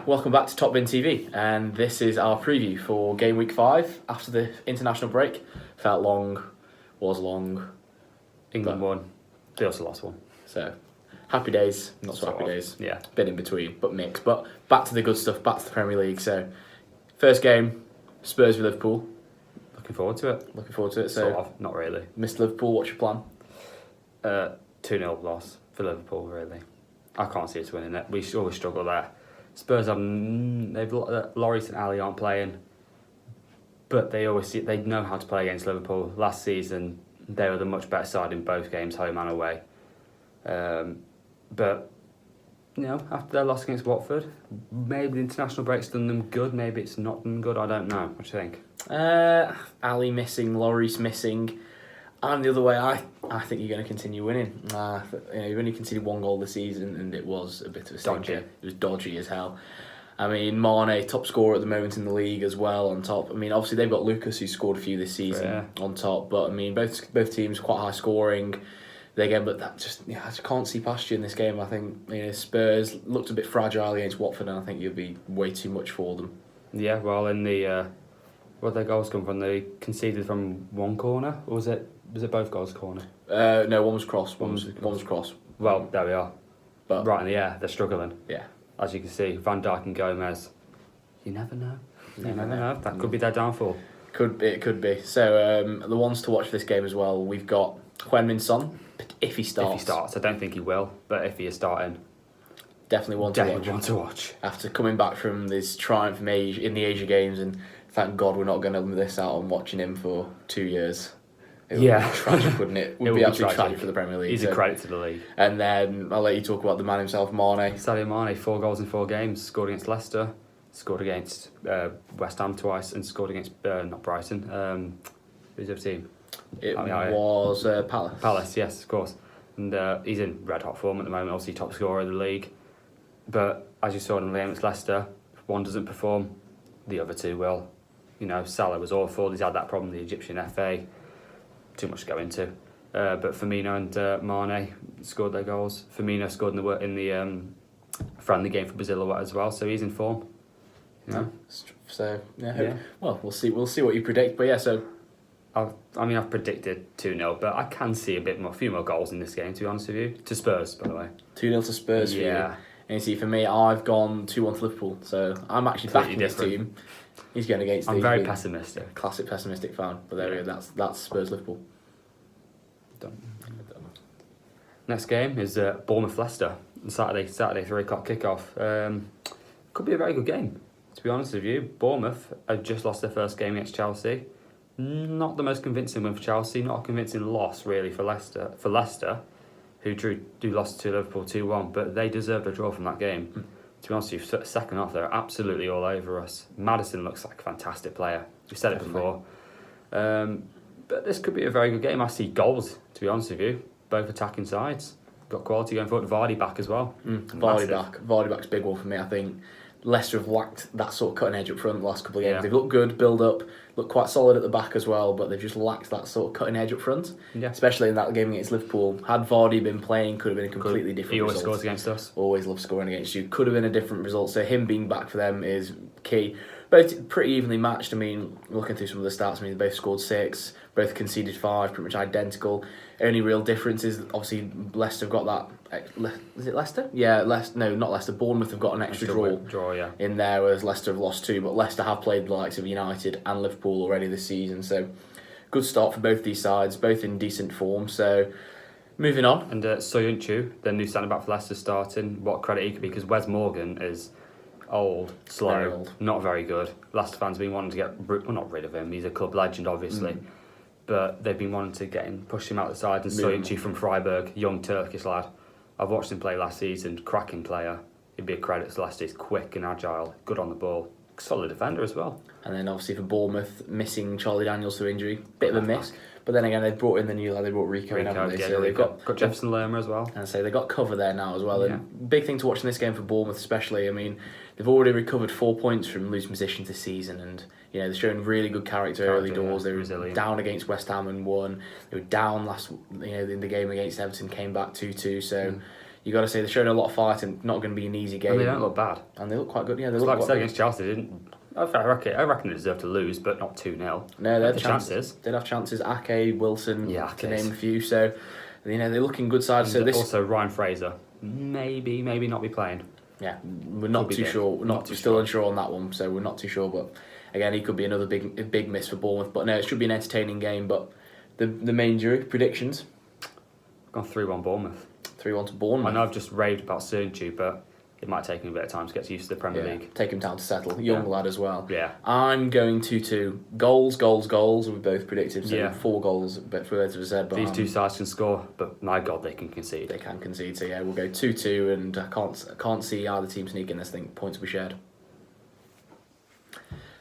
welcome back to Top Bin TV, and this is our preview for Game Week 5 after the international break. Felt long, was long. England won, they also lost one. So, happy days, not so happy days. Yeah. Bit in between, but mixed. But back to the good stuff, back to the Premier League. So, first game, Spurs v Liverpool. Looking forward to it. Looking forward to it. So, Sort of, not really. Mr. Liverpool, what's your plan? 2-0 loss for Liverpool, really. I can't see us winning it. We always struggle there. Spurs have Lloris and Ali aren't playing, but they know how to play against Liverpool. Last season they were the much better side in both games, home and away. But after their loss against Watford, maybe the international break's done them good. Maybe it's not done good. I don't know. What do you think? Ali missing, Lloris missing. And the other way, I think you're going to continue winning. You've only conceded one goal this season, and it was a bit of a stinker. Dodgy. It was dodgy as hell. I mean, Mane, top scorer at the moment in the league as well, on top. I mean, obviously they've got Lucas, who scored a few this season, on top. But I mean, both teams quite high scoring. Again, but I just can't see past you in this game. I think Spurs looked a bit fragile against Watford, and I think you'll be way too much for them. Yeah, well, in the where their goals come from, they conceded from one corner, or was it both goals corner? No, one was cross. One was cross. Well, there we are. But right in the air, they're struggling. Yeah. As you can see, Van Dijk and Gomez. You never know. You never know. That could be their downfall. It could be. So the ones to watch for this game as well, we've got Heung-min Son, if he starts. I don't think he will, but if he is starting, definitely one to watch. After coming back from this triumph in the Asia Games, and thank God we're not going to miss out on watching him for 2 years. It would be tragic, wouldn't it? It would be absolutely tragic for the Premier League. He's a credit to the league. And then I'll let you talk about the man himself, Mane. Sadio Mane, 4 goals in 4 games. Scored against Leicester, scored against West Ham twice, and scored against not Brighton. Who's the other team? It was Palace. Palace, yes, of course. And he's in red hot form at the moment. Obviously, top scorer of the league. But as you saw in the game against Leicester, if one doesn't perform, the other two will. Salah was awful. He's had that problem with the Egyptian FA. Too much to go into, but Firmino and Mane scored their goals. Firmino scored in the friendly game for Brazil as well, so he's in form. So well, we'll see what you predict, but yeah. So I've predicted 2-0, but I can see a few more goals in this game. To be honest with you, to Spurs, by the way. 2-0 to Spurs. Yeah. For you. And you see, for me, I've gone 2-1 to Liverpool, so I'm actually backing this team. He's going against. I'm very pessimistic. Classic pessimistic fan, but there we go. That's Spurs Liverpool. Done. Next game is Bournemouth Leicester. Saturday 3:00 kickoff. Could be a very good game. To be honest with you, Bournemouth have just lost their first game against Chelsea. Not the most convincing win for Chelsea. Not a convincing loss really for Leicester. Who lost to Liverpool 2-1, but they deserved a draw from that game. To be honest with you, second half they're absolutely all over us. Maddison looks like a fantastic player. We've said it before. But this could be a very good game. I see goals, to be honest with you. Both attacking sides. Got quality going forward. Vardy back as well. Vardy back's a big one for me, I think. Leicester have lacked that sort of cutting edge up front the last couple of games. Yeah. They've looked good, build up, looked quite solid at the back as well, but they've just lacked that sort of cutting edge up front. Yeah. Especially in that game against Liverpool. Had Vardy been playing, could have been a completely different result. He always scores against us. Always loves scoring against you. Could have been a different result. So him being back for them is key. Both pretty evenly matched. I mean, looking through some of the stats, they both scored 6, both conceded 5, pretty much identical. Only real difference is obviously Leicester have got that. Is it Leicester? Yeah, no, not Leicester. Bournemouth have got an extra draw in there, whereas Leicester have lost 2. But Leicester have played the likes of United and Liverpool already this season, so good start for both these sides, both in decent form. So moving on. And Soyuncu, the new centre back for Leicester, starting. What credit he could be, because Wes Morgan is old, slow, not very good. Leicester fans have been wanting to not rid of him. He's a club legend, obviously. But they've been wanting to get him, push him out the side. And Soyuncu from Freiburg, young Turkish lad. I've watched him play last season, cracking player. He'd be a credit to Leicester. He's quick and agile, good on the ball. Solid defender as well. And then obviously for Bournemouth, missing Charlie Daniels through injury. Bit of a miss. But then again, they brought in the new lad, they brought Rico in, haven't they? So they've got Jefferson Lerma as well. And so they've got cover there now as well. And big thing to watch in this game for Bournemouth especially, I mean, they've already recovered 4 points from losing positions this season, and they're showing really good character early doors. They were down against West Ham and won. They were down in the game against Everton, came back 2-2. So you got to say they're showing a lot of fight and not going to be an easy game. And they don't look bad. And they look quite good. Yeah, they It's look like I quite said good. against Chelsea, they didn't. I reckon they deserve to lose, but not 2-0. No, they had the chances. They'd have chances. Ake, Wilson, Yeah, to Ake's. name a few. So, they're looking good sides. So And this, also Ryan Fraser, maybe not be playing. yeah, we're not Could be too big. sure. We're Not too still sure. unsure on that one. So we're not too sure. But again, he could be another big miss for Bournemouth. But no, it should be an entertaining game. But the main jury predictions: I've gone 3-1 Bournemouth. 3-1 to Bournemouth. I know I've just raved about Sernchu, but it might take him a bit of time to get used to the Premier League. Take him down to settle. Young Yeah. lad as well. Yeah. I'm going 2-2. Goals. We both predicted. So Yeah. 4 goals. But for those of us said, but These two sides can score, but my God, they can concede. they can concede. So yeah, we'll go 2-2, and I can't see either team sneaking this thing. Points will be shared.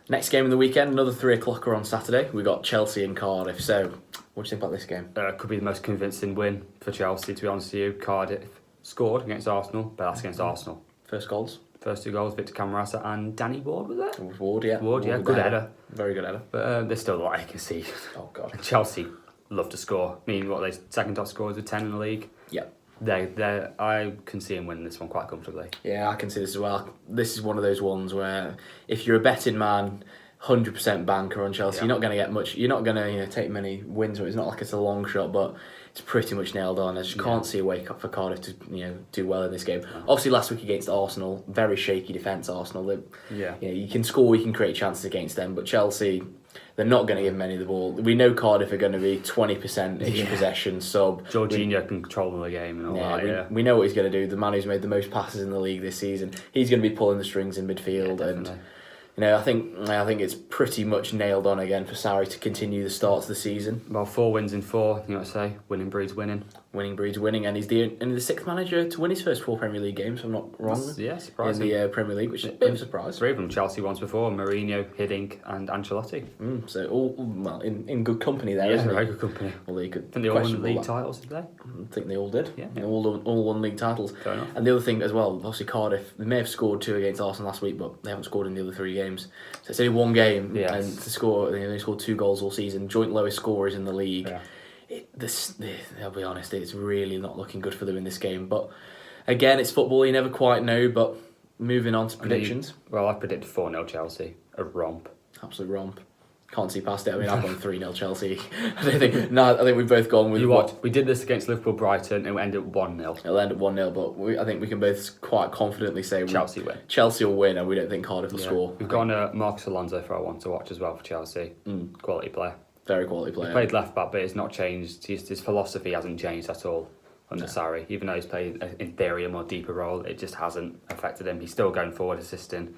Next game of the weekend, another 3:00 on Saturday. We got Chelsea and Cardiff. So, what do you think about this game? Could be the most convincing win for Chelsea, to be honest with you. Cardiff scored against Arsenal, but that's against Arsenal. First goals. First 2 goals, Victor Camarasa and Danny Ward, was it? Ward, yeah. Ward, yeah, with good the header. Very good header. But there's still a lot I can see. Oh god. Chelsea love to score. I mean, what they second top scorers with 10 in the league. Yeah. I can see him winning this one quite comfortably. Yeah, I can see this as well. This is one of those ones where if you're a betting man, 100% banker on Chelsea, Yeah. you're not going to get much. You're not going to take many wins. It's not like it's a long shot, but it's pretty much nailed on. I just can't see a wake up for Cardiff to do well in this game. Obviously, last week against Arsenal, very shaky defence. Arsenal, you can score, you can create chances against them, but Chelsea, they're not going to give many the ball. We know Cardiff are going to be 20% each possession sub. Jorginho can control the game and all that. We know what he's going to do. The man who's made the most passes in the league this season, he's going to be pulling the strings in midfield, and I think it's pretty much nailed on again for Sarri to continue the start of the season. Well, 4 wins in 4, you know what I say? Winning breeds winning. Winning breeds winning, and he's the 6th manager to win his first 4 Premier League games, if I'm not wrong. Yeah, surprising. In the Premier League, which is a bit of a surprise. 3 of them Chelsea once before: Mourinho, Hiddink, and Ancelotti. So all in good company there, Yeah, isn't very it? good company. Well, they I could think they all won the questionable league that. titles today. I think they all did. Yeah. They all won league titles. Fair enough. And the other thing as well, obviously Cardiff, they may have scored 2 against Arsenal last week, but they haven't scored in the other 3 games. So it's only 1 game, Yes. and to score, they only scored 2 goals all season. Joint lowest scorers in the league. Yeah. I'll be honest, it's really not looking good for them in this game. But again, it's football, you never quite know. But moving on to predictions. Well, I predicted 4-0 Chelsea. A romp. Absolute romp. Can't see past it. I mean, I've gone 3-0 Chelsea. I think we've both gone with You what? We did this against Liverpool Brighton and it ended up 1-0. It'll end at 1-0, but I think we can both quite confidently say Chelsea win. Chelsea will win, and we don't think Cardiff will score. We've gone Marcus Alonso for our one to watch as well for Chelsea. Quality player. Very quality player. He played left back, but it's not changed. His philosophy hasn't changed at all under Sarri. Even though he's played, in theory, a more deeper role, it just hasn't affected him. He's still going forward, assisting.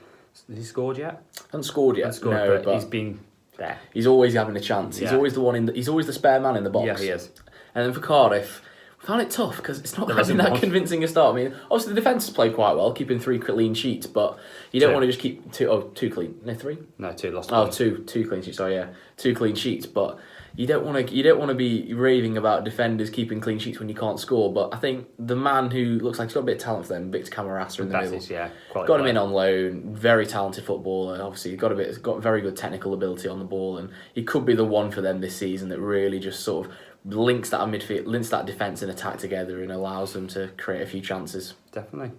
Has he scored yet? Hasn't scored yet. Hasn't scored, No, but he's been there. he's always having a chance. He's Yeah. always the one he's always the spare man in the box. Yeah, he is. And then for Cardiff, we found it tough because it's not There having isn't that one. convincing a start. I mean, obviously the defence has played quite well, keeping 3 clean sheets, but you don't 2. want to just keep 2 clean. No, 3. No, 2 lost. Oh, one. 2 clean sheets. Sorry, yeah, 2 clean sheets. But you don't want to be raving about defenders keeping clean sheets when you can't score. But I think the man who looks like he's got a bit of talent for them, Victor Camarasa in the middle. Yeah, quality Got him player. in on loan. Very talented footballer. Obviously, got very good technical ability on the ball, and he could be the one for them this season that really just sort of links that midfield, links that defence and attack together, and allows them to create a few chances. Definitely.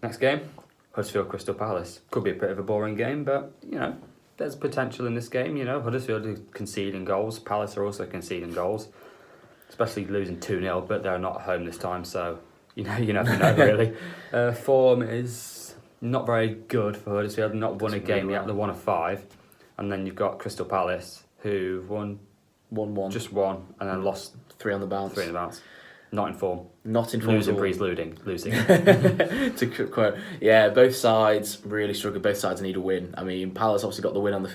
Next game, Huddersfield Crystal Palace. Could be a bit of a boring game, but there's potential in this game. Huddersfield are conceding goals. Palace are also conceding goals, especially losing 2-0, but they're not at home this time, so you never know really. Form is not very good for Huddersfield. Not won a game yet. They're 1 of 5, and then you've got Crystal Palace who won 1-1. just 1 and then lost 3 on the bounce. 3 in the bounce. Not in form. Not in form. Losing at all. breeds losing. To quote, yeah, both sides really struggle. Both sides need a win. I mean, Palace obviously got the win on the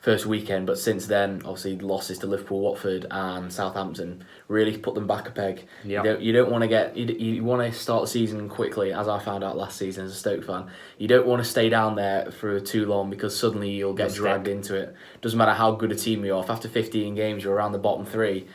first weekend, but since then, obviously losses to Liverpool, Watford, and Southampton really put them back a peg. Yeah. You don't want to get. You want to start the season quickly, as I found out last season as a Stoke fan. You don't want to stay down there for too long because suddenly you'll get dragged into it. Doesn't matter how good a team you are. If after 15 games you're around the bottom 3.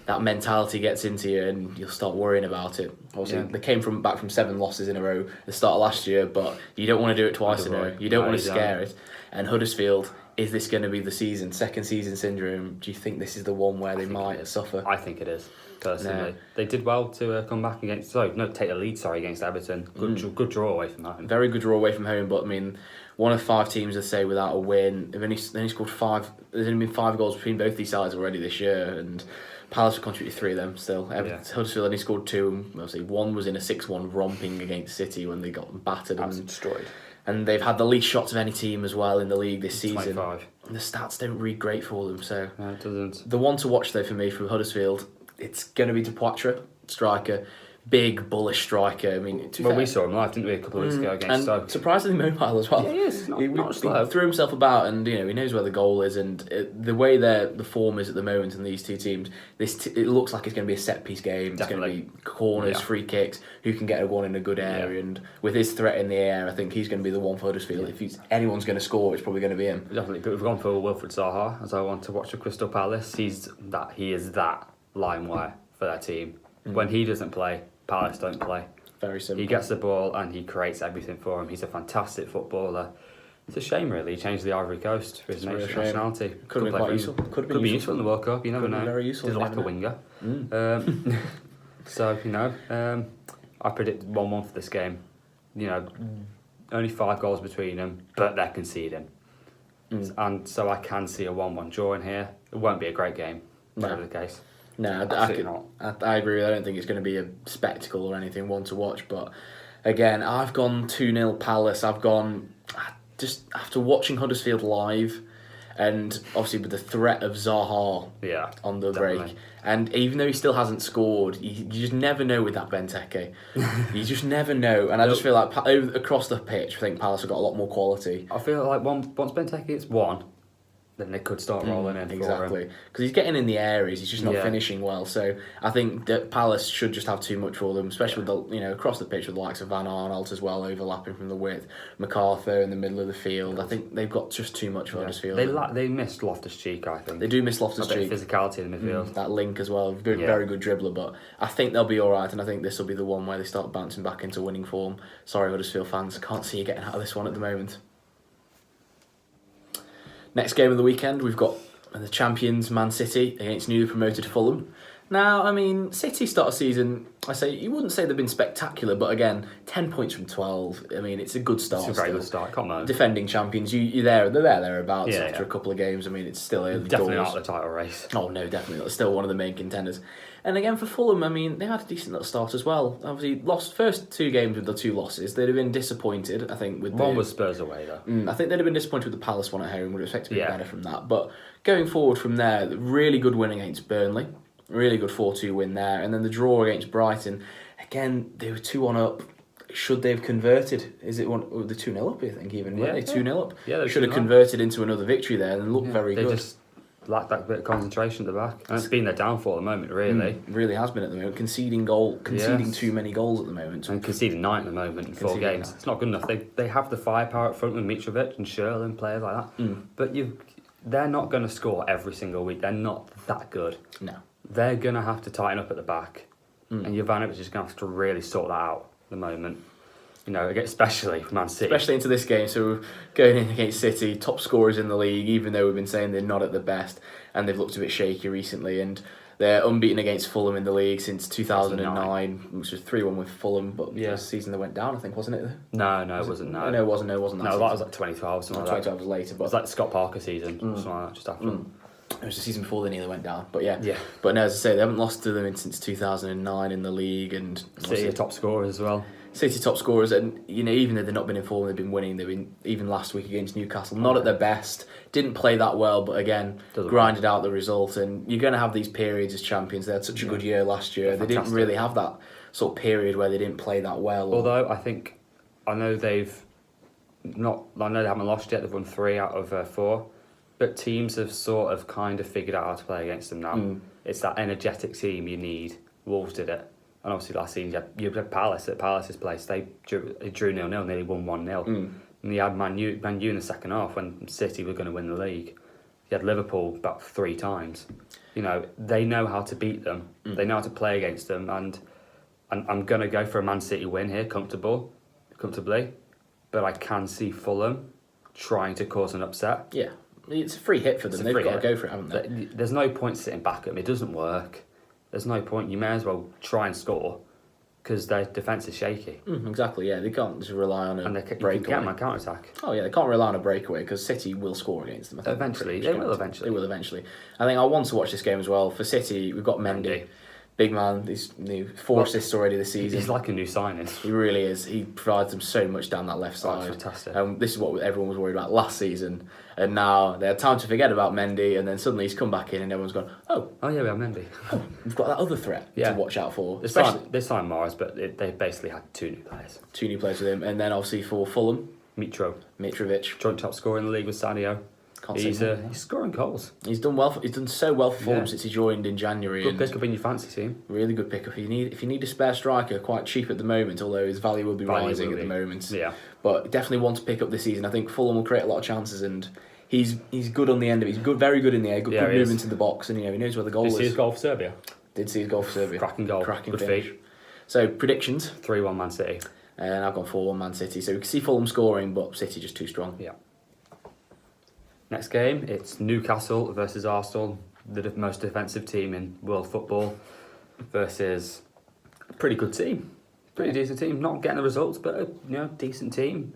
That mentality gets into you and you'll start worrying about it. Obviously, they came back from 7 losses in a row at the start of last year, but you don't want to do it twice in a row. You don't want to scare it. And Huddersfield, is this going to be the season? Second season syndrome. Do you think this is the one where they might suffer? I think it is, personally. No. They did well to come back against... take the lead, against Everton. Good draw away from home. Very good draw away from home, but I mean, one of 5 teams, I'd say, without a win. They've only scored 5... There's only been 5 goals between both these sides already this year, and Palace have contributed 3 of them still. Huddersfield only scored 2, and obviously one was in a 6-1 romping against City when they got battered and destroyed. And they've had the least shots of any team as well in the league this season. 25. And the stats don't read great for them, so... No, it doesn't. The one to watch, though, for me, from Huddersfield, it's going to be Dupoitre, striker. Big, bullish striker. I mean, we saw him live, didn't we, a couple of weeks ago against Stoke? And surprisingly mobile as well. Yeah, he is. Not slow. He threw himself about, and he knows where the goal is. And the way the form is at the moment in these 2 teams, it looks like it's going to be a set piece game. Definitely. It's going to be corners, free kicks. Who can get a one in a good area? And with his threat in the air, I think he's going to be the one for Huddersfield. If anyone's going to score, it's probably going to be him. Definitely, but we've gone for Wilfried Zaha, as I want to watch the Crystal Palace. He is that line wire for that team. When he doesn't play, Palace don't play. Very simple. He gets the ball and he creates everything for him. He's a fantastic footballer. It's a shame, really. He changed the Ivory Coast for his nationality. Could have been quite useful. Could be useful in the World Cup. You never know. Very useful. He's like a winger. So I predict 1-1 for this game. Only 5 goals between them, but they're conceding, and so I can see a 1-1 draw in here. It won't be a great game. Whatever the case. No, I agree. I don't think it's going to be a spectacle or anything, one to watch. But again, I've gone 2-0 Palace. I've gone just after watching Huddersfield live, and obviously with the threat of Zaha on the break. And even though he still hasn't scored, you just never know with that Benteke. You just never know. And I just feel like across the pitch, I think Palace have got a lot more quality. I feel like once Benteke gets one, then they could start rolling in. Exactly. Because he's getting in the areas, he's just not finishing well. So I think that Palace should just have too much for them, especially with the, across the pitch with the likes of Van Aanholt as well, overlapping from the width. MacArthur in the middle of the field. I think they've got just too much for Huddersfield. They missed Loftus-Cheek, I think. They do miss Loftus-Cheek. A bit of physicality in the midfield. That link as well. Very good dribbler, but I think they'll be alright, and I think this will be the one where they start bouncing back into winning form. Sorry, Huddersfield fans, I can't see you getting out of this one at the moment. Next game of the weekend, we've got the champions Man City against newly promoted Fulham. Now, I mean, City start a season, you wouldn't say they've been spectacular, but again, 10 points from 12. I mean, it's a good start. It's a very good start, come on. Defending champions, they're thereabouts after a couple of games. I mean, it's still early Definitely doors. not the title race. Oh, no, definitely not. Still one of the main contenders. And again, for Fulham, I mean, they had a decent little start as well. Obviously, lost first 2 games with the 2 losses. They'd have been disappointed, I think. One was Spurs away, though. I think they'd have been disappointed with the Palace one at home. Would expect to be better from that. But going forward from there, really good win against Burnley. Really good 4-2 win there. And then the draw against Brighton. Again, they were 2-1 up. Should they have converted? Is it the 2-0 up, I think, even? Yeah, they 2-0 up? Yeah, they should have converted into another victory there and looked very good. They just lacked that bit of concentration at the back. And it's been their downfall at the moment, really. Really has been at the moment. Conceding too many goals at the moment. And conceding 9 at the moment in 4 games. It's not good enough. They have the firepower up front with Mitrovic and Sherlin, players like that. But they're not going to score every single week. They're not that good. No. They're going to have to tighten up at the back. And Jovanovic is going to have to really sort that out at the moment. Especially Man City. Especially into this game. So we're going in against City, top scorers in the league, even though we've been saying they're not at the best. And they've looked a bit shaky recently. And they're unbeaten against Fulham in the league since 2009, which was 3-1 with Fulham. But the season they went down, I think, wasn't it? No, it wasn't. No, it wasn't. No, that was like 2012 or something like that. 2012 was later. But it was like the Scott Parker season, something like that, just after. It was the season before they nearly went down, but But no, as I say, they haven't lost to them since 2009 in the league, and City are top scorers as well. City top scorers, and even though they've not been in form, they've been winning. They've been even last week against Newcastle, not at their best, didn't play that well, but again grinded out the result. And you're going to have these periods as champions. They had such a good year last year. They didn't really have that sort of period where they didn't play that well. Although I know they haven't lost yet. They've won 3 out of 4. But teams have sort of kind of figured out how to play against them now. It's that energetic team you need. Wolves did it. And obviously last season you had Palace at Palace's place. They drew 0-0, nearly won 1-0. And you had Man U in the second half when City were going to win the league. You had Liverpool about 3 times. They know how to beat them. They know how to play against them. And I'm going to go for a Man City win here, comfortably. But I can see Fulham trying to cause an upset. Yeah. It's a free hit for them. It's a They've free got hit. to go for it, haven't they? There's no point sitting back at them. It doesn't work. There's no point. You may as well try and score because their defence is shaky. Exactly, yeah. They can't just rely on a And you can breakaway. get them on counter attack. Oh yeah, they can't rely on a breakaway because City will score against them. I think. Eventually, Pretty they much will guaranteed. eventually. They will eventually. I think I want to watch this game as well. For City, we've got Mendy. Big man. He's 4 assists already this season. He's like a new signing. He really is. He provides them so much down that left Oh, side. fantastic. This is what everyone was worried about last season, and now they had time to forget about Mendy, and then suddenly he's come back in, and everyone's gone, "Oh, Oh yeah, we have Mendy. we've got that other threat Yeah. to watch out for." Especially they signed Morris, but they basically had 2 new players. 2 new players with him, and then obviously for Fulham, Mitro, Mitrovic. joint top scorer in the league with Sadio. Can't He's say no. he's scoring goals. He's done well. He's done so well for Fulham Yeah. since he joined in January. Good and pick up in your fancy team. Really good pickup. If you need a spare striker, quite cheap at the moment, although his value will be rising at the moment. Yeah. But definitely one to pick up this season. I think Fulham will create a lot of chances, and he's good on the end of it. He's good, very good in the air. Good, Yeah, good he is. movement in the box, and he knows where the goal Did you see is. his goal for Serbia? Did see his goal for Serbia. Cracking goal. Cracking Good finish. feat. So predictions, 3-1 Man City. and I've gone 4-1 Man City. So we can see Fulham scoring, but City just too strong. Yeah. Next game, it's Newcastle versus Arsenal, the most defensive team in world football, versus a pretty good team, pretty decent team. Not getting the results, but a decent team.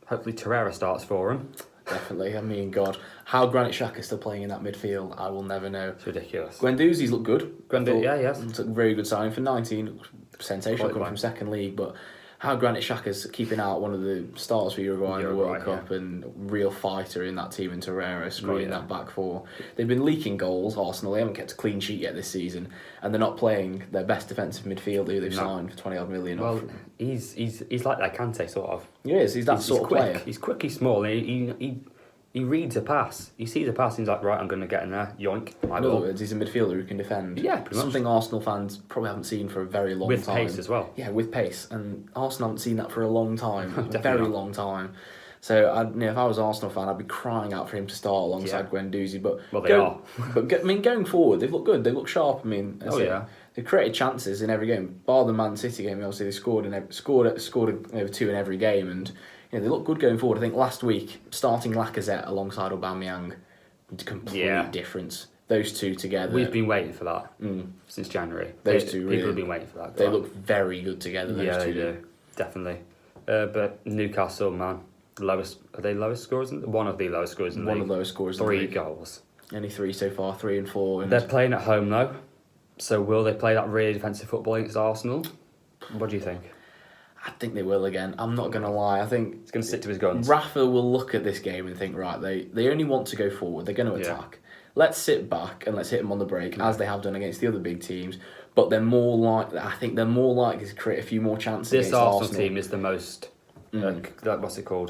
Hopefully Torreira starts for him. Definitely. I mean, God, how Granit Xhaka's still playing in that midfield, I will never know. It's ridiculous. Guendouzi's looked good. Yes. It's a very good sign for 19. Sensational coming from second league, but how Granit Xhaka's keeping out one of the stars for Uruguay in the World Cup and real fighter in that team in Torreira, screwing that back four. They've been leaking goals, Arsenal. They haven't kept a clean sheet yet this season, and they're not playing their best defensive midfielder who they've signed for 20 odd million. Well, he's like that Kante sort of. He is. He's that sort of quick. player. He's quick. He's small. He reads a pass. He sees a pass. And he's like, right, I'm going to get in there. Yoink. In other words, he's a midfielder who can defend. Yeah, pretty much. Something Arsenal fans probably haven't seen for a very long With time. pace as well. Yeah, with pace, and Arsenal haven't seen that for a long time, a Definitely very not. long time. So, if I was an Arsenal fan, I'd be crying out for him to start alongside Guendouzi. But they are. Going forward, they've looked good. They look sharp. I mean, they've created chances in every game. Bar the Man City game, obviously they scored over 2 in every game, and they look good going forward. I think last week starting Lacazette alongside Aubameyang, complete difference. Those two together. We've been waiting for that since January. Those two people have been waiting for that. They look very good together. Those two do. Definitely. But Newcastle, man, are they lowest scorers? One of the lowest scorers in the One league. of the lowest scorers. in the 3 league. goals. Only 3 so far, 3 and 4. And They're playing at home though, so will they play that really defensive football against Arsenal? What do you think? I think they will again. I'm not going to lie. I think He's going to stick to his guns. Rafa will look at this game and think, right, they only want to go forward. They're going to attack. Let's sit back and let's hit them on the break, as they have done against the other big teams. But they're more likely. I think they're more likely to create a few more chances. This against Arsenal team is the most. What's it called?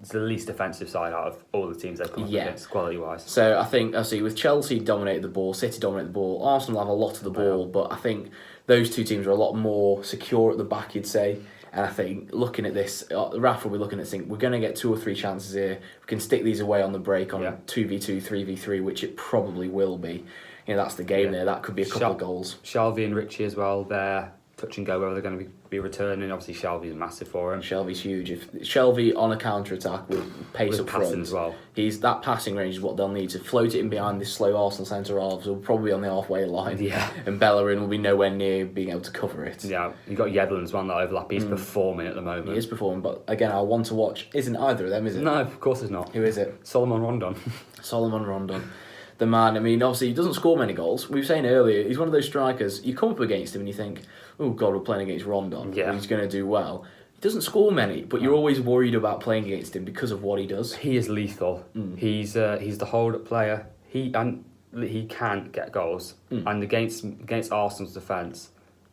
It's the least defensive side out of all the teams they've come up against, quality wise. So I think, obviously, with Chelsea dominated the ball, City dominated the ball, Arsenal have a lot of the ball, but I think those two teams are a lot more secure at the back, you'd say. And I think looking at this, Rafa will be looking at this, we're going to get 2 or 3 chances here. We can stick these away on the break on 2v2, 3v3, which it probably will be. That's the game there. That could be a couple of goals. Shelvey and Richie as well, they're touch and go whether they're going to be returning. Obviously, Shelvey's massive for him. Shelvey's huge. If Shelvey on a counter attack with pace up front, as well. That passing range is what they'll need to float it in behind this slow Arsenal centre halves. Will probably be on the halfway line. And Bellerin will be nowhere near being able to cover it. Yeah, you've got Yedlin as well in that overlap. He's performing at the moment. He is performing, but again, I want to watch. Isn't either of them, is it? No, of course it's not. Who is it? Solomon Rondon. Solomon Rondon. The man, I mean, obviously he doesn't score many goals. We were saying earlier, he's one of those strikers, you come up against him and you think, oh God, we're playing against Rondon. Yeah. He's going to do well. He doesn't score many, but you're always worried about playing against him because of what he does. He is lethal. He's the hold-up player. He can get goals. And against Arsenal's defence,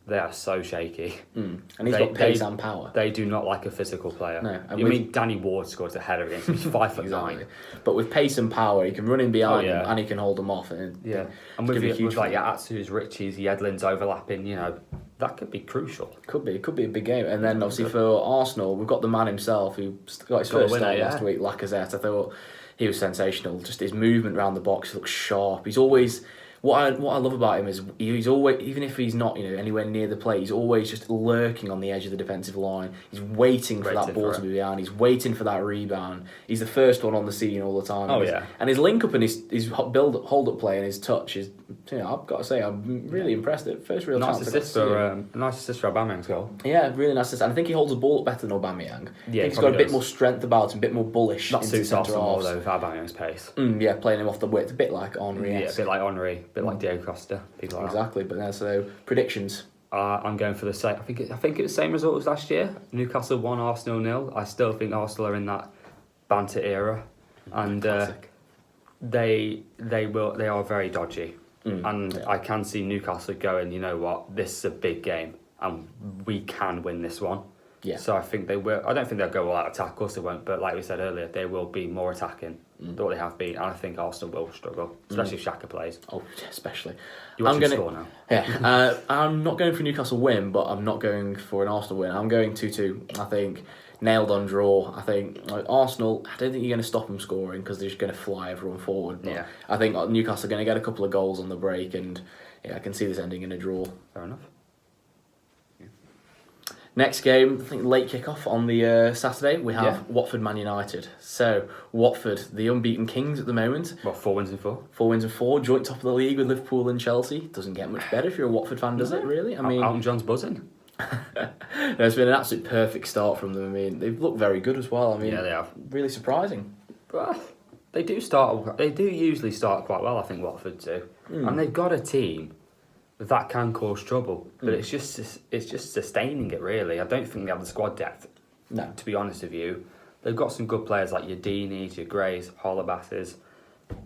they are so shaky. And he's got pace and power. They do not like a physical player. No. I mean, Danny Ward scored a header against him. He's 5'9". Exactly. But with pace and power, he can run in behind Oh, yeah. him and he can hold them off. And and with like Atsu's, Richie's, Yedlin's overlapping, that could be crucial. Could be a big game. And then obviously for Arsenal, we've got the man himself who got his first start last week, Lacazette. I thought he was sensational. Just his movement around the box looks sharp. He's always, what I love about him is he's always, even if he's not anywhere near the play, he's always just lurking on the edge of the defensive line. He's waiting for that ball to be behind. He's waiting for that rebound. He's the first one on the scene all the time. Oh yeah, and his link up and his hold up play and his touch is. I've got to say, I'm really impressed. First real nice chance. Assist nice assist for Aubameyang's goal. Yeah, really nice assist. And I think he holds the ball up better than Aubameyang. Yeah, I think he's got a bit more strength about him, a bit more bullish. That suits Arsenal more halves. though with Aubameyang's pace. Yeah, playing him off the width, a bit like Henry. Yeah, a bit like Henry, a bit like Diego Costa, people like exactly. But then, so predictions. I'm going for the same. I think it was the same result as last year. Newcastle 1, Arsenal 0. I still think Arsenal are in that banter era, and they are very dodgy. And I can see Newcastle going, you know what, this is a big game and we can win this one. Yeah. So I think they will. I don't think they'll go all out attack, of course they won't, but like we said earlier, they will be more attacking than what they have been. And I think Arsenal will struggle, especially if Xhaka plays. Oh, especially. You want to score now? Yeah. I'm not going for a Newcastle win, but I'm not going for an Arsenal win. I'm going 2-2. I think nailed on draw. I think Arsenal, I don't think you're going to stop them scoring because they're just going to fly everyone forward. But I think Newcastle are going to get a couple of goals on the break, and I can see this ending in a draw. Fair enough. Next game, I think late kickoff on the Saturday, we have Watford Man United. So, Watford, the unbeaten kings at the moment. What, 4 wins in 4? 4 wins and 4, joint top of the league with Liverpool and Chelsea. Doesn't get much better if you're a Watford fan, does it, really? I mean, Elton John's buzzing. It's been an absolute perfect start from them. I mean, they've looked very good as well. I mean, Yeah, they have. Really surprising. But they do usually start quite well, I think, Watford do. And they've got a team that can cause trouble, but it's just sustaining it, really. I don't think they have the squad depth. No. To be honest with you, they've got some good players like your Deeney's, your Grays, Holabasses,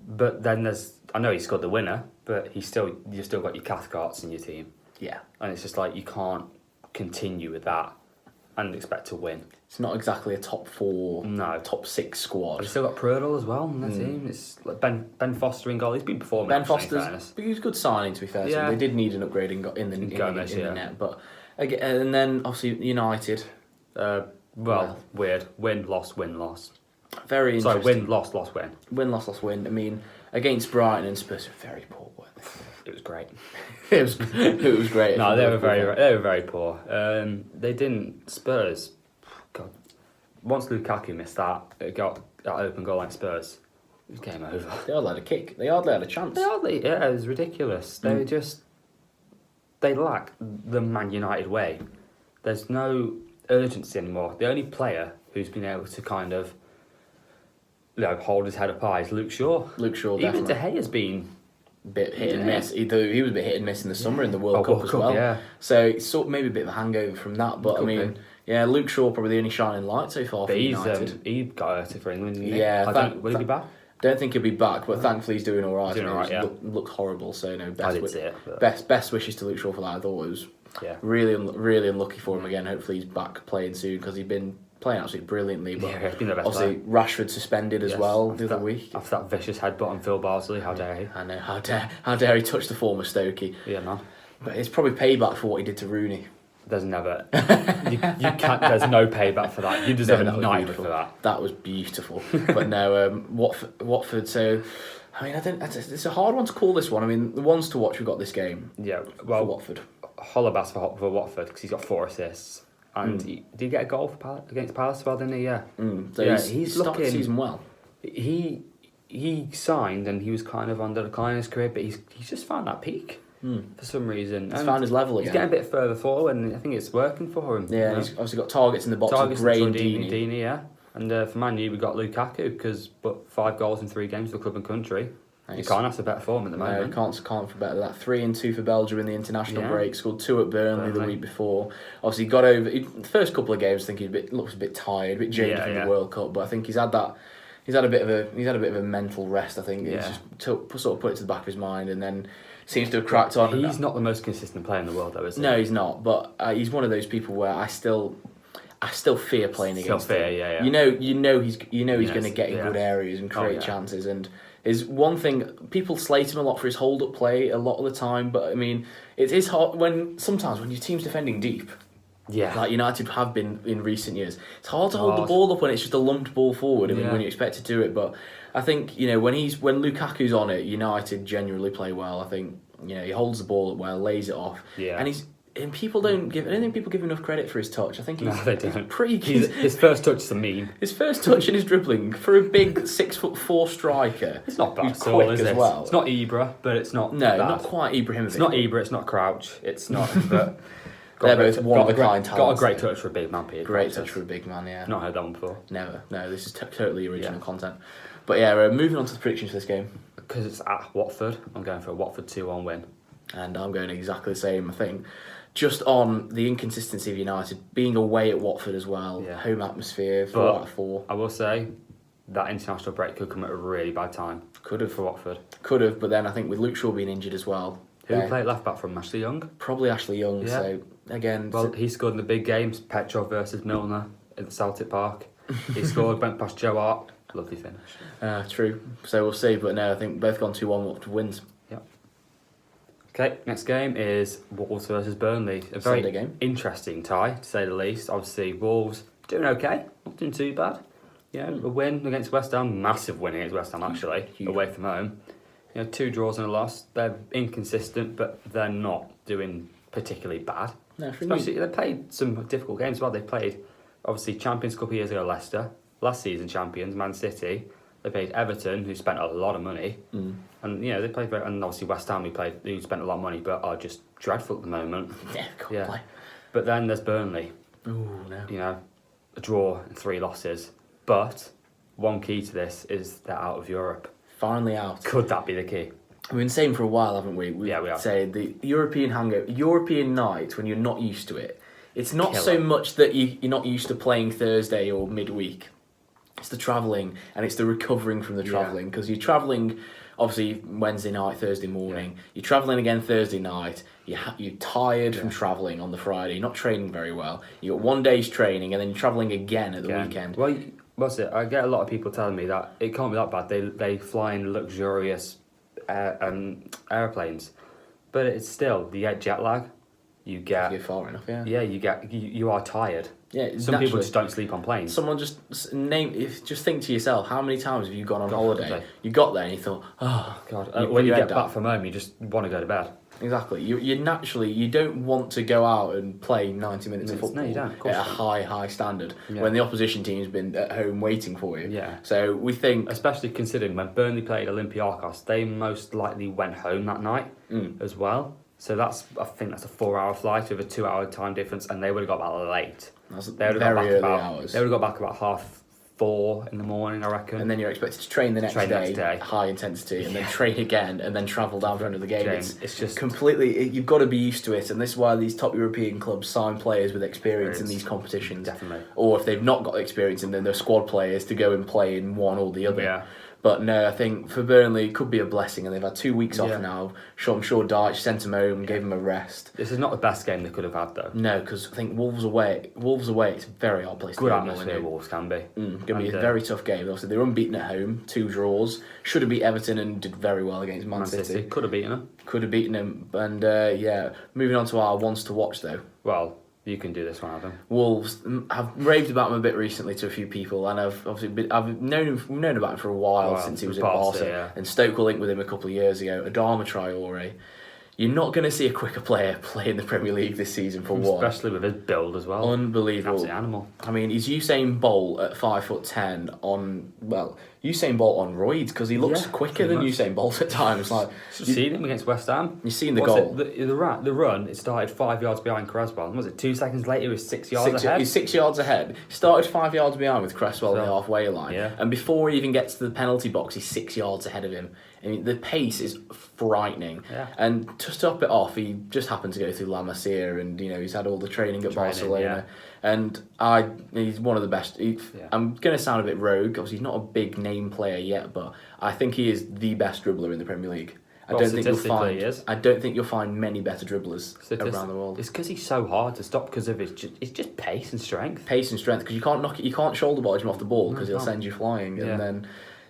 but then I know he scored the winner, but you've still got your Cathcarts in your team, Yeah. and it's just like you can't continue with that and expect to win. It's not exactly a top 4, top 6 squad. They've still got Prudhoe as well in their team. It's like Ben Foster in goal. He's been performing. Ben Foster's, he was a good signing, to be fair. Yeah. So they did need an upgrade in the net, but again, and then obviously United. Weird. Win, loss. Very interesting. Sorry, win, loss, win. Win, loss, win. I mean, against Brighton and Spurs, very poor, weren't they? It was great. it was great. No, they were very poor. They didn't. Spurs. God, once Lukaku missed that, it got that open goal like Spurs. It was game over. They hardly had a kick. They hardly had a chance. It was ridiculous. They lack the Man United way. There's no urgency anymore. The only player who's been able to kind of hold his head up high is Luke Shaw. Luke Shaw, Even definitely. De Gea has been bit hit and miss. He was a bit hit and miss in the summer in the World Cup as well. Yeah. So it's sort of maybe a bit of a hangover from that. But I mean, Luke Shaw probably the only shining light so far for United. He got hurt for England. Didn't he? Yeah. Will he be back? Don't think he'll be back, but thankfully he's doing all right. Doing all right, yeah. Looked horrible. So I did see it. But... best wishes to Luke Shaw for that. I thought it was really unlucky for him again. Hopefully he's back playing soon because he's been playing absolutely brilliantly. But he's been the best obviously player. Rashford suspended as well the other week. After that vicious headbutt on Phil Bardsley, how dare he? I know, how dare he touch the former Stokey. Yeah, man. But it's probably payback for what he did to Rooney. There's never you can't. There's no payback for that. You deserve a knife for that. That was beautiful. But no, Watford. So, I mean, it's a hard one to call this one. I mean, the ones to watch. We've got this game. Yeah, well, for Watford. Holebas for Watford because he's got 4 assists. And did he get a goal for against Palace as well, didn't he? Yeah. So he's looking season well. He signed and he was kind of on the decline in his career, but he's just found that peak for some reason. He's found his level again. He's getting a bit further forward, and I think it's working for him. Yeah, he's obviously got targets in the box with Gray and Deeney. Yeah. And for Man U, we got Lukaku because 5 goals in 3 games for club and country. Nice. You can't ask for better form at the moment. No, can't for better that. 3 and 2 for Belgium in the international break. Scored 2 at Burnley the week before. Obviously, got over the first couple of games. I think he looks a bit tired, a bit jaded from the World Cup. But I think he's had a bit of a mental rest. I think he's just sort of put it to the back of his mind, and then seems to have cracked on. He's not the most consistent player in the world, though, is he? No, he's not. But he's one of those people where I still fear playing against him. Yeah. You know he's going to get in good areas and create chances and. Is one thing people slate him a lot for his hold-up play a lot of the time, but I mean it is hard sometimes when your team's defending deep, Yeah. like United have been in recent years. It's hard to hold the Hard. ball up when it's just a lumped ball forward. I mean, Yeah. when you expect to do it, but I think when Lukaku's on it, United generally play well. I think he holds the ball up well, lays it off, Yeah. and people don't give. I don't think people give enough credit for his touch. I think No, they he's don't. pretty. His first touch is a meme. His first touch and his dribbling for a big 6'4" striker. It's not bad who's at all, quick is as it? well. It's not Ibra, but it's not No, bad. not quite Ibrahimovic. It's not Ibra, it's not Crouch, it's not... But They're both one-of-a-kind Got a talents. great touch for a big man, Peter. Great Crouch touch is. for a big man. Yeah. Not heard that one before. Never. No, this is totally original Yeah. content. But yeah, moving on to the predictions for this game. Because it's at Watford, I'm going for a Watford 2-1 win. And I'm going exactly the same. I think just on the inconsistency of United being away at Watford as well, Yeah. home atmosphere, 4 But- out of 4. I will say, that international break could come at a really bad time. Could have, For Watford. but then I think with Luke Shaw being injured as well. Who yeah, played left back from Ashley Young? Probably Ashley Young. Yeah. So again, Well, he scored in the big games, Petrov versus Milner at the Celtic Park. He scored, went past Joe Hart. Lovely finish. true. So we'll see. But no, I think both gone 2-1 Watford wins. Okay, next game is Wolves versus Burnley. A very Sunday game. interesting tie, to say the least. Obviously, Wolves doing okay, not doing too bad. A win against West Ham, massive win against West Ham actually, Huge. away from home. 2 draws and a loss. They're inconsistent, but they're not doing particularly bad. No, for me, Especially, they played some difficult games as well. They played, obviously, champions a couple of years ago, Leicester. Last season, champions, Man City. They played Everton, who spent a lot of money. And, they played very... And obviously West Ham, who spent a lot of money, but are just dreadful at the moment. yeah, can't Yeah. play. But then there's Burnley. Ooh, no. A draw and 3 losses. But one key to this is they're out of Europe. Finally out. Could that be the key? We've been saying for a while, haven't we? Yeah, we have. Say the European hangover, European night when you're not used to it. It's not Killer. so much that you're not used to playing Thursday or midweek. It's the travelling and it's the recovering from the Yeah. travelling because you're travelling obviously Wednesday night, Thursday morning. You're travelling again Thursday night. You're tired from travelling on the Friday. You're not training very well. You got 1 day's training and then you're travelling again at the weekend. Well, what's it? I get a lot of people telling me that it can't be that bad. They fly in luxurious airplanes, but it's still, you get jet lag. You get You're far enough, yeah. you are tired. Yeah, Some people naturally. just don't sleep on planes. Someone just just think to yourself, how many times have you gone on holiday? holiday. You got there and you thought, oh God, You when put you your get head back down. from home, you just want to go to bed. exactly. You naturally you don't want to go out and play 90 minutes of No, football you don't, of course at a you don't. high standard Yeah. when the opposition team's been at home waiting for you. Yeah. So we think Especially considering when Burnley played Olympiacos, they most likely went home that night as well. So I think that's a 4-hour flight with a 2-hour time difference, and they would have got back late. that's They would have very got back early about hours. They would have got back about 4:30 in the morning, I reckon. And then you're expected to train the next Train the day, next day. high intensity, and then train again, and then travel down for another game. James, it's just completely. You've got to be used to it, and this is why these top European clubs sign players with experience in Experience. these competitions. Definitely. Or if they've not got experience, and then they're squad players to go and play in one or the other. Yeah. But no, I think for Burnley it could be a blessing, and they've had 2 weeks off Yeah. now. I'm sure Dyche sent them home, gave them a rest. This is not the best game they could have had though. No, because I think Wolves away. It's a very hard place Good to go. atmosphere, Molineux. Wolves can be. Going to be And, a very tough game. Obviously, they're unbeaten at home, 2 draws. Should have beat Everton and did very well against Man, Man City could have beaten them. Could have beaten them. And moving on to our ones to watch though. Well, you can do this one, Adam. Wolves have raved about him a bit recently to a few people, and I've known about him for a while since he was in Barca. Yeah. And Stoke were linked with him a couple of years ago. Adama Traore. You're not going to see a quicker player play in the Premier League this season for one. Especially with his build as well. Unbelievable. Absolute animal. I mean, he's Usain Bolt at 5'10" on Usain Bolt on roids because he looks Yeah, quicker pretty than much. Usain Bolt at times. Like You've seen him against West Ham. you've seen the What's goal. it? The run, it started 5 yards behind Cresswell. Was it 2 seconds later? He was 6 yards ahead. He's 6 yards ahead. Started 5 yards behind with Cresswell on the So, halfway line. yeah. And before he even gets to the penalty box, he's 6 yards ahead of him. I mean, the pace is frightening. Yeah. And to top it off, he just happened to go through La Masia and, he's had all the training at Barcelona. yeah. And he's one of the best. I'm going to sound a bit rogue. Obviously, he's not a big name player yet, but I think he is the best dribbler in the Premier League. Well, statistically, he is. I don't think you'll find many better dribblers around the world. It's because he's so hard to stop because of it's just pace and strength. Pace and strength because you can't shoulder barge him off the ball because No, he'll you send you flying Yeah. and then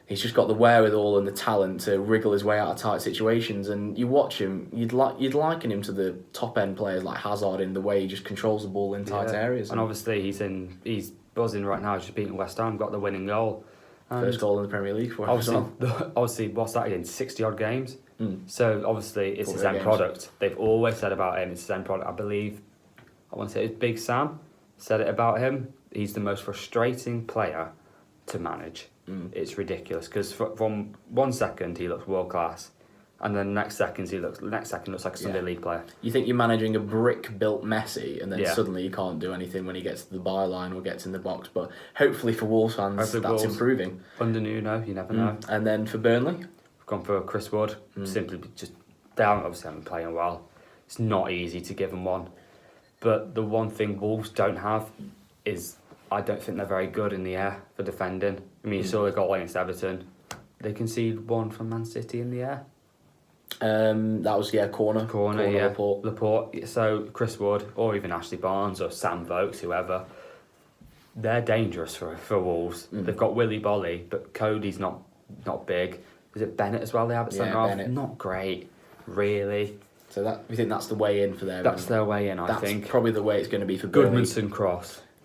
he's just got the wherewithal and the talent to wriggle his way out of tight situations. And you watch him, you'd liken him to the top end players like Hazard in the way he just controls the ball in tight areas. And obviously he's buzzing right now. He's just beating West Ham, got the winning goal. First goal in the Premier League for him as well. Obviously, what's that again? 60 odd games. So obviously it's his end product. They've always said about him, it's his end product. I believe, I want to say it was Big Sam said it about him. He's the most frustrating player to manage. It's ridiculous because from 1 second he looks world class, and then next second looks like a Sunday League player. You think you're managing a brick-built Messi, and then suddenly you can't do anything when he gets to the byline or gets in the box. But hopefully for Wolves fans, that's improving. Under Nuno, you never know. And then for Burnley, we've gone for Chris Wood. Simply just they haven't been playing well. It's not easy to give them one, but the one thing Wolves don't have is I don't think they're very good in the air for defending. I mean, you saw the goal against Everton. They conceded one from Man City in the air. That was corner, yeah. Laporte. So Chris Wood or even Ashley Barnes or Sam Vokes, whoever, they're dangerous for Wolves. They've got Willy Bolly, but Cody's not big. Is it Bennett as well? They have at centre half. Not great, really. So we think that's the way in for them. That's their way in. I think that's probably the way it's going to be for Burnley.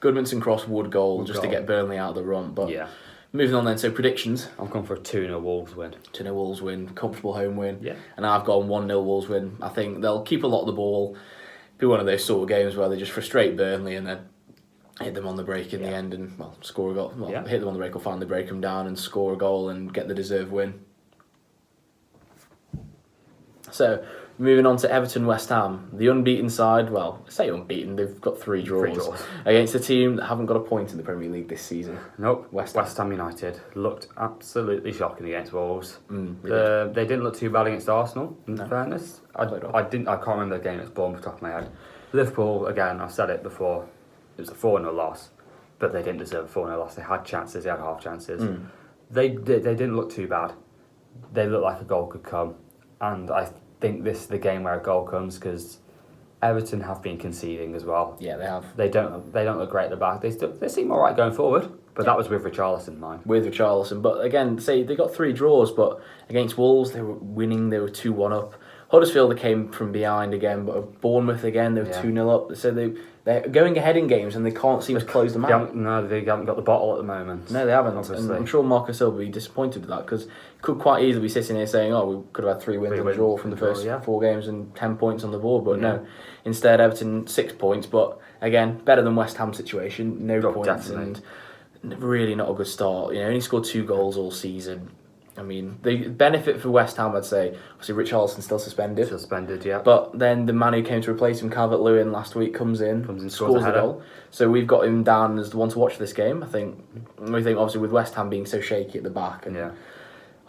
Goodmanson Cross, Wood goal to get Burnley out of the run. But moving on then, so predictions. I've gone for a 2-0 Wolves win. 2-0 Wolves win, comfortable home win. Yeah. And I've gone 1-0 Wolves win. I think they'll keep a lot of the ball. Be one of those sort of games where they just frustrate Burnley and then hit them on the break in the end and score a goal. Hit them on the break or finally break them down and score a goal and get the deserved win. So, moving on to Everton West Ham, the unbeaten side. Well, I say unbeaten, they've got 3 draws against a team that haven't got a point in the Premier League this season. Nope. West Ham United looked absolutely shocking against Wolves. They didn't look too bad against Arsenal, in fairness. I can't remember the game against Bournemouth off the top of my head. Liverpool, again, I've said it before, it was a 4-0 loss, but they didn't deserve a 4-0 loss. They had chances, they had half chances. They didn't look too bad. They looked like a goal could come. And I think this is the game where a goal comes because Everton have been conceding as well. Yeah, they have. They don't look great at the back. They seem all right going forward, but that was with Richarlison in mind. With Richarlison, but again, they got 3 draws, but against Wolves they were winning. They were 2-1 up. Huddersfield they came from behind again, but Bournemouth again they were 2-0 up. So they're going ahead in games and they can't seem to close them out. They haven't got the bottle at the moment. No, they haven't. And I'm sure Marco Silva will be disappointed with that because he could quite easily be sitting here saying, "Oh, we could have had 3 wins and a draw from the first 4 games and 10 points on the board." But no, instead Everton 6 points. But again, better than West Ham situation. No points definitely. And really not a good start. Only scored 2 goals all season. I mean, the benefit for West Ham, I'd say, obviously Richarlison's still suspended. Yeah. But then the man who came to replace him, Calvert-Lewin, last week comes in, scores a goal. So we've got him down as the one to watch this game. We think obviously with West Ham being so shaky at the back, and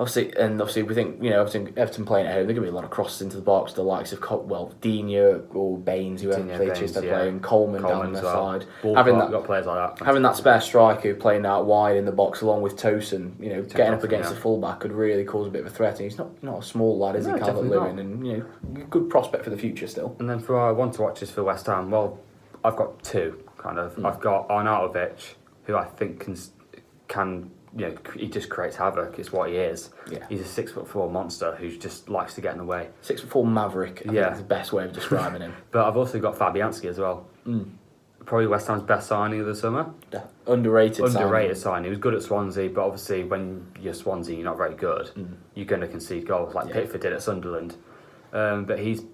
obviously we think Everton playing at home, there are going to be a lot of crosses into the box. The likes of Digne or Baines, whoever they're playing, Coleman down their side. Got players like that. Having that spare striker playing out wide in the box along with Tosin, getting up against the fullback could really cause a bit of a threat. And he's not a small lad, is he, Calvert-Lewin? And good prospect for the future still. And then for our one to watches for West Ham, well, I've got 2 kind of. I've got Arnautovic, who I think can. He just creates havoc. It's what he is. Yeah. He's a 6'4" monster who just likes to get in the way. 6'4" maverick. I think is the best way of describing him. But I've also got Fabianski as well. Probably West Ham's best signing of the summer. Yeah. Underrated signing. He was good at Swansea, but obviously when you're Swansea, you're not very good. You're going to concede goals like Pickford did at Sunderland. But he's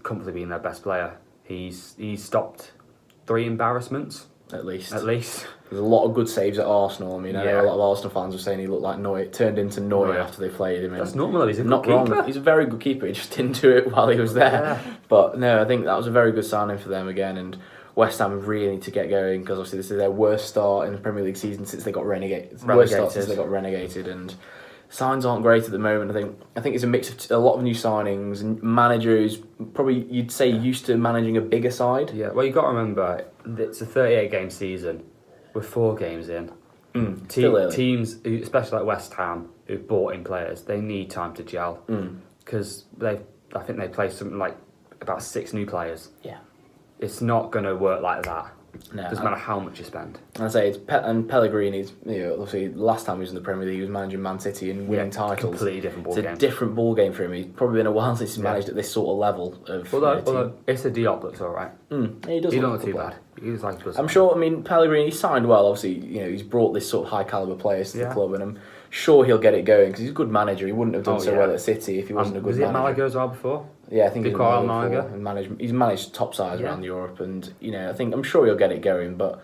comfortably been their best player. He's stopped 3 embarrassments. At least. There's a lot of good saves at Arsenal. I mean, I know a lot of Arsenal fans were saying he looked like Neuer, turned into Neuer after they played him. That's normal. He's a good keeper. Wrong. He's a very good keeper. He just didn't do it while he was there. Yeah. But no, I think that was a very good signing for them again. And West Ham really need to get going because obviously this is their worst start in the Premier League season since they got relegated. Worst start since they got relegated, and signs aren't great at the moment. I think it's a mix of a lot of new signings and managers probably you'd say used to managing a bigger side. Yeah, well, you got to remember it's a 38-game season. We're 4 games in. Teams, especially like West Ham, who've bought in players, they need time to gel because I think they play something like about 6 new players. Yeah, it's not going to work like that. No, Doesn't matter how much you spend. I'd say and Pellegrini's. Obviously, last time he was in the Premier League, he was managing Man City and winning titles. Completely different ball It's game. a different ball game for him. He's probably been a while since he's managed at this sort of level of. Although Issa Diop looks all right. He does. He don't look look too good bad. He's like good. I'm sure. I mean, Pellegrini signed well. Obviously, he's brought this sort of high caliber players to the club, and I'm sure he'll get it going because he's a good manager. He wouldn't have done so well at City if he wasn't a good was manager. Was he at Malaga as well before? Yeah, I think Did he's Kyle Malaga? He's managed top sides around Europe, and I'm sure he'll get it going, but.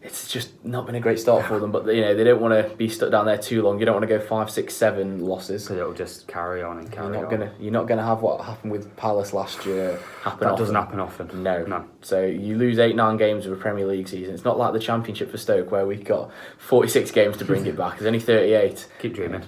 It's just not been a great start for them, but they don't want to be stuck down there too long. You don't want to go 5, 6, 7 losses. Because it'll just carry on and carry on. You're not gonna have what happened with Palace last year happen. That doesn't happen often. No. So you lose 8, 9 games of a Premier League season. It's not like the Championship for Stoke where we've got 46 games to bring it back. There's only 38. Keep dreaming.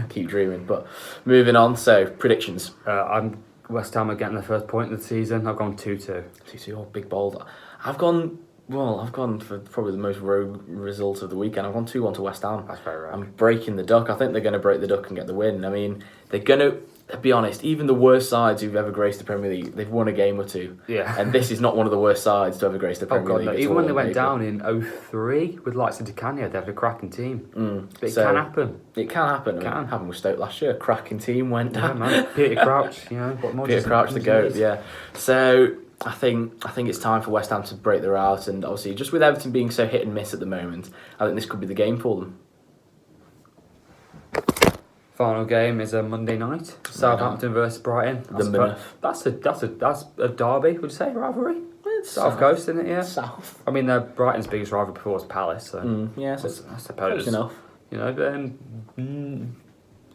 Keep dreaming. But moving on. So predictions. I'm West Ham are getting their first point of the season. I've gone 2-2. 2-2. Oh, big bold. I've gone for probably the most rogue result of the weekend. I've gone 2-1 to West Ham. That's very rogue. I'm breaking the duck. I think they're going to break the duck and get the win. I mean, they're going to be honest. Even the worst sides who've ever graced the Premier League, they've won a game or two. Yeah. And this is not one of the worst sides to ever grace the Premier League. No. at Even all when they on went paper. down in 2003 with likes of Dicania, they had a cracking team. But it So, can happen. It can happen. It happened with Stoke last year. Cracking team went Yeah, down. man. Peter Crouch, what more? Peter Crouch the goat. Yeah. So. I think it's time for West Ham to break their out, and obviously just with Everton being so hit and miss at the moment, I think this could be the game for them. Final game is a Monday night. Southampton versus Brighton. That's a derby, would you say, rivalry? It's South Coast, isn't it? Yeah. South. I mean, Brighton's biggest rival before was Palace. So Yeah, I suppose close enough.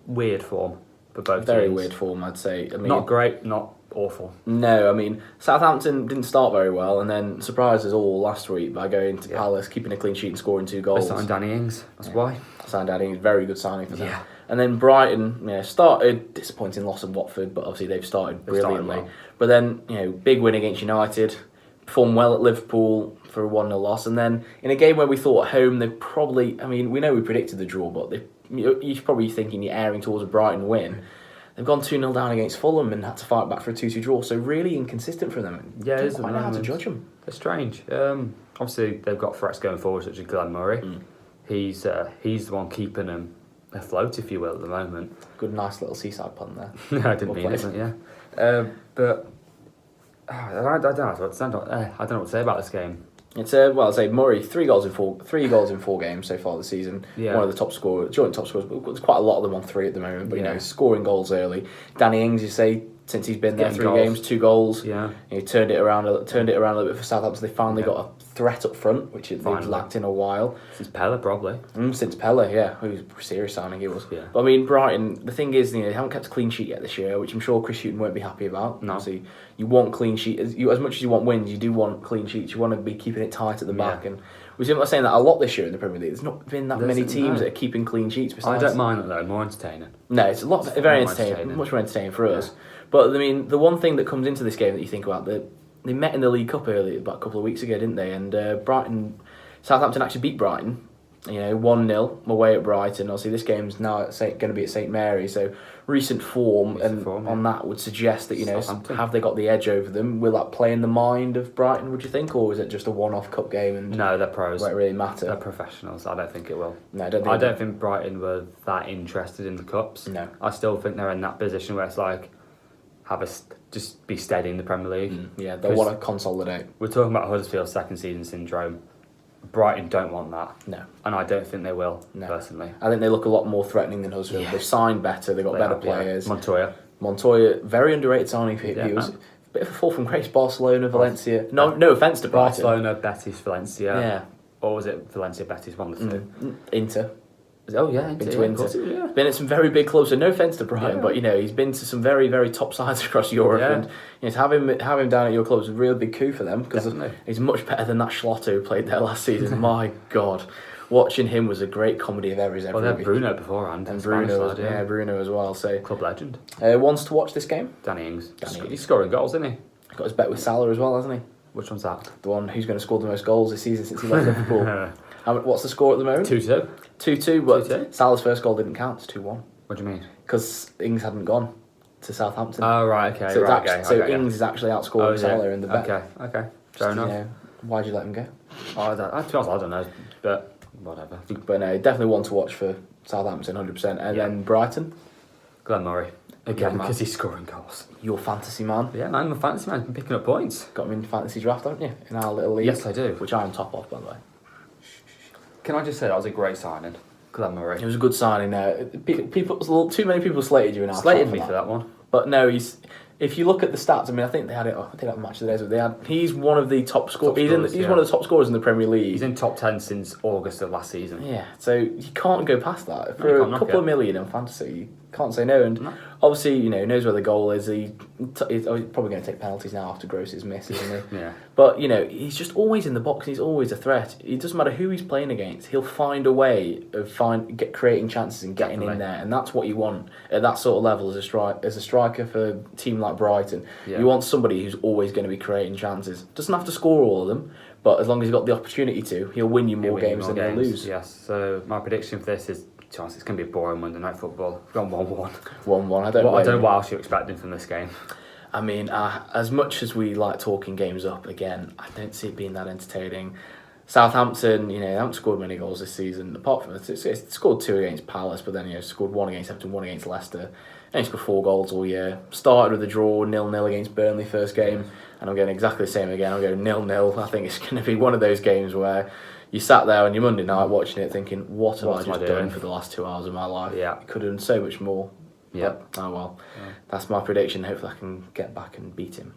Weird form for both Very teams. weird form, I'd say. I mean, Not great, not awful. No, I mean, Southampton didn't start very well and then surprised us all last week by going to Palace, keeping a clean sheet and scoring 2 goals. They signed Danny Ings, that's why. Signed Danny Ings, very good signing for them. Yeah. And then Brighton, started disappointing loss of Watford, but obviously they've started brilliantly. well. But then, big win against United, performed well at Liverpool for a 1-0 loss, and then in a game where we thought at home they probably, I mean, we know we predicted the draw, but you're probably thinking you're airing towards a Brighton win. They've gone 2-0 down against Fulham and had to fight back for a 2-2 draw. So really inconsistent for them. Yeah, it is. Don't quite know how to judge them. They're strange. Obviously, they've got threats going forward, such as Glenn Murray. He's the one keeping them afloat, if you will, at the moment. Good, nice little seaside pun there. No, I didn't mean it. Yeah, but I don't know what to say about this game. It's I'd say Murray 3 goals in 4 games so far this season. Yeah. One of the top scorers, joint top scorers. But there's quite a lot of them on 3 at the moment. But scoring goals early. Danny Ings, you say, since he's been there 3 games, 2 goals. Yeah. He turned it around a little bit for Southampton. They finally got a threat up front, which they've lacked in a while. Since Pella, probably. Since Pella, yeah, who's a serious signing he was. Yeah. But I mean, Brighton. The thing is, they haven't kept a clean sheet yet this year, which I'm sure Chris Hughton won't be happy about. No. Obviously, you want clean sheet as much as you want wins. You do want clean sheets. You want to be keeping it tight at the back, and we've been saying that a lot this year in the Premier League. There's not been that many teams that are keeping clean sheets. I don't mind that though. More entertaining. No, it's very entertaining, much more entertaining for us. But I mean, the one thing that comes into this game that you think about, they met in the League Cup earlier, about a couple of weeks ago, didn't they? And Southampton actually beat Brighton, 1-0 away at Brighton. Obviously, this game's now going to be at St Mary's, so recent form on that would suggest that have they got the edge over them? Will that play in the mind of Brighton? Would you think, or is it just a one-off cup game? And no, they're pros. Won't really matter. They're professionals. I don't think it will. No, I don't think Brighton were that interested in the cups. No, I still think they're in that position where it's like just be steady in the Premier League. Yeah, they'll want to consolidate. We're talking about Huddersfield's second season syndrome. Brighton don't want that. No. And I don't think they will, personally. I think they look a lot more threatening than Huddersfield. Yeah. They've signed better, they've got better players. Yeah. Montoya, very underrated signing. He was a bit of a fall from grace. Barcelona, Valencia. No offence to Brighton. Barcelona, Betis, Valencia. Yeah. Or was it Valencia, Betis, one of the two? Inter. Oh yeah, been to Inter. Been at some very big clubs. So no offence to Brighton, but he's been to some very, very top sides across Europe, and to have him down at your club is a real big coup for them because he's much better than that Schlotto who played there last season. My God, watching him was a great comedy of errors. Well, they had Bruno beforehand, and Bruno as well. So club legend. Wants to watch this game. Danny Ings. He's scoring goals, isn't he? Got his bet with Salah as well, hasn't he? Which one's that? The one who's going to score the most goals this season since he left Liverpool. What's the score at the moment? 2-2. 2-2, but 2-2. Salah's first goal didn't count. It's 2-1. What do you mean? Because Ings hadn't gone to Southampton. Oh, right, okay. So, Ings is actually outscoring Salah in the bet. Okay. Fair enough. Why'd you let him go? To be honest, I don't know, but whatever. But no, definitely one to watch for Southampton, 100%. And then Brighton, Glenn Murray. Good Again, man. because he's scoring goals. your fantasy man. Yeah, man, I'm a fantasy man. Been picking up points. Got him in fantasy draft, haven't you? In our little league. Yes, I do. Which I'm top of, by the way. Can I just say that was a great signing? Glenn Murray. It was a good signing there. People, too many people slated you in our Slated chat me for that one. But no, if you look at the stats, I mean, I think they had it. I think that match of the days. But he's one of the top scorers. He's one of the top scorers in the Premier League. He's in top 10 since August of last season. Yeah, so you can't go past that for you a can't couple of million in fantasy. You can't say no. And obviously, he knows where the goal is. He's probably going to take penalties now after Gross's miss, isn't he? Yeah. But he's just always in the box. He's always a threat. It doesn't matter who he's playing against. He'll find a way of creating chances and getting in there, and that's what you want at that sort of level as a striker for a team like Brighton. Yeah. You want somebody who's always going to be creating chances. Doesn't have to score all of them, but as long as he's got the opportunity to, he'll win you more games than he'll lose. Yes. So my prediction for this is, to be honest, it's going to be a boring Monday Night Football. We've gone 1-1. 1-1. I don't know what else you're expecting from this game. I mean, as much as we like talking games up, again, I don't see it being that entertaining. Southampton, they haven't scored many goals this season. Apart from it's scored 2 against Palace, but then scored 1 against Everton, 1 against Leicester. And scored 4 goals all year. Started with a draw, 0-0 against Burnley first game, and I'm going exactly the same again. I'm going 0-0. I think it's going to be one of those games where you sat there on your Monday night watching it, thinking, "What have I just done for the last 2 hours of my life? Yeah, I could have done so much more." Yeah. Oh well. Yeah. That's my prediction. Hopefully I can get back and beat him.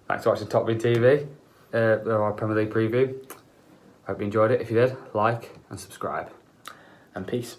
Thanks for watching Top Bean TV, our Premier League preview. Hope you enjoyed it. If you did, like and subscribe. And peace.